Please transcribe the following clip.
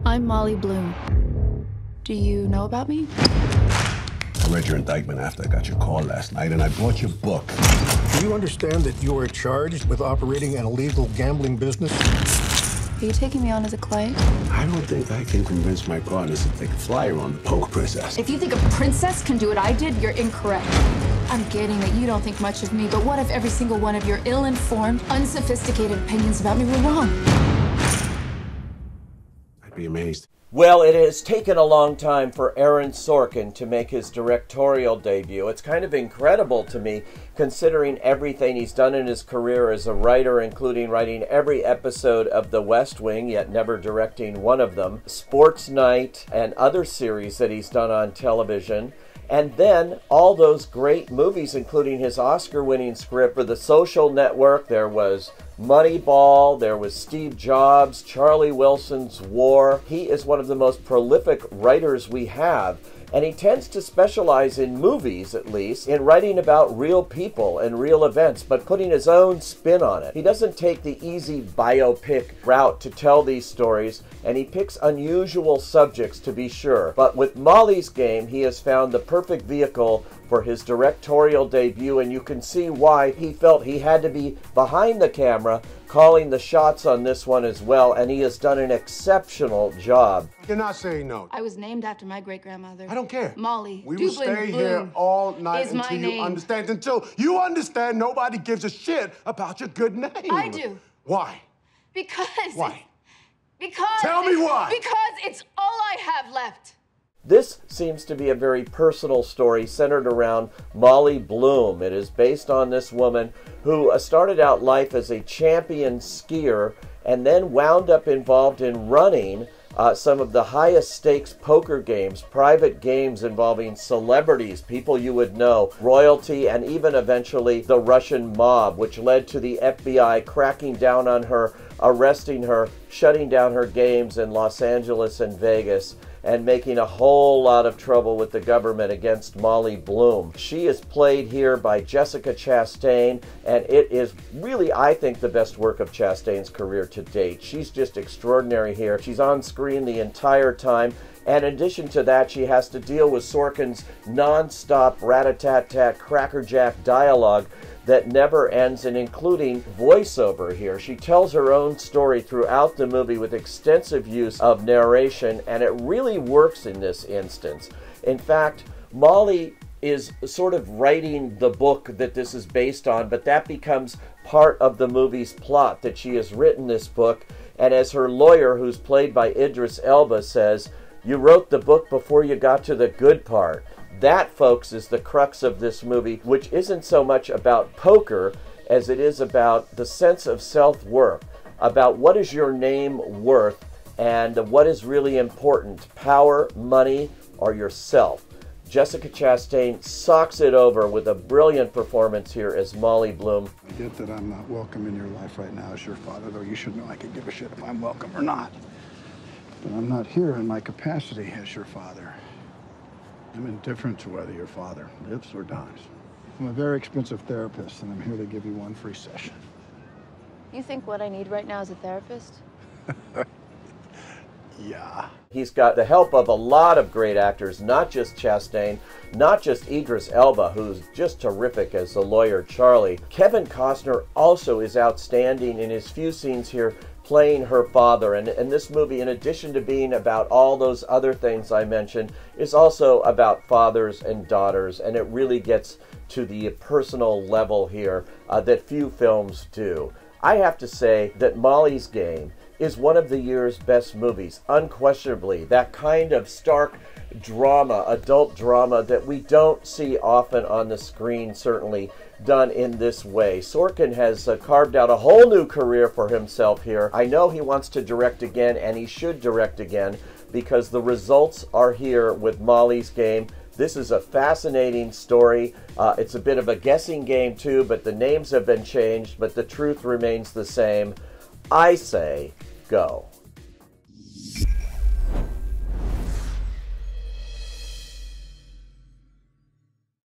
I'm Molly Bloom. Do you know about me? I read your indictment after I got your call last night, and I bought your book. Do you understand that you are charged with operating an illegal gambling business? Are you taking me on as a client? I don't think I can convince my partners to take a flyer on the Poker Princess. If you think a princess can do what I did, you're incorrect. I'm getting that you don't think much of me, but what if every single one of your ill-informed, unsophisticated opinions about me were wrong? I'd be amazed. Well, it has taken a long time for Aaron Sorkin to make his directorial debut. It's kind of incredible to me, considering everything he's done in his career as a writer, including writing every episode of The West Wing, yet never directing one of them, Sports Night, and other series that he's done on television. And then all those great movies, including his Oscar-winning script for The Social Network. There was Moneyball, there was Steve Jobs, Charlie Wilson's War. He is one of the most prolific writers we have. And he tends to specialize in movies, at least, in writing about real people and real events, but putting his own spin on it. He doesn't take the easy biopic route to tell these stories, and he picks unusual subjects, to be sure. But with Molly's Game, he has found the perfect vehicle for his directorial debut, and you can see why he felt he had to be behind the camera, calling the shots on this one as well, and he has done an exceptional job. You're not saying no. I was named after my great-grandmother. I don't care. Molly. We will stay here all night is my until you name. understand. Until you understand nobody gives a shit about your good name. I do. Why? Because... Why? Because... Tell me why. Because it's all I have left. This seems to be a very personal story centered around Molly Bloom. It is based on this woman who started out life as a champion skier and then wound up involved in running some of the highest stakes poker games, private games involving celebrities, people you would know, royalty, and even eventually the Russian mob, which led to the FBI cracking down on her, arresting her, shutting down her games in Los Angeles and Vegas, and making a whole lot of trouble with the government against Molly Bloom. She is played here by Jessica Chastain, and it is really, I think, the best work of Chastain's career to date. She's just extraordinary here. She's on screen the entire time, and in addition to that, she has to deal with Sorkin's non-stop rat-a-tat-tat, crackerjack dialogue that never ends, and including voiceover here. She tells her own story throughout the movie with extensive use of narration, and it really works in this instance. In fact, Molly is sort of writing the book that this is based on, but that becomes part of the movie's plot, that she has written this book, and as her lawyer, who's played by Idris Elba, says, "You wrote the book before you got to the good part." That, folks, is the crux of this movie, which isn't so much about poker as it is about the sense of self-worth, about what is your name worth and what is really important, power, money, or yourself. Jessica Chastain socks it over with a brilliant performance here as Molly Bloom. I get that I'm not welcome in your life right now as your father, though you should know I could give a shit if I'm welcome or not. But I'm not here in my capacity as your father. I'm indifferent to whether your father lives or dies. I'm a very expensive therapist, and I'm here to give you one free session. You think what I need right now is a therapist? Yeah. He's got the help of a lot of great actors, not just Chastain, not just Idris Elba, who's just terrific as the lawyer Charlie. Kevin Costner also is outstanding in his few scenes here playing her father. And this movie, in addition to being about all those other things I mentioned, is also about fathers and daughters, and it really gets to the personal level here that few films do. I have to say that Molly's Game is one of the year's best movies, unquestionably. That kind of stark drama, adult drama that we don't see often on the screen, certainly done in this way. Sorkin has carved out a whole new career for himself here. I know he wants to direct again, and he should direct again, because the results are here with Molly's Game. This is a fascinating story. It's a bit of a guessing game too, but the names have been changed, but the truth remains the same. I say, go.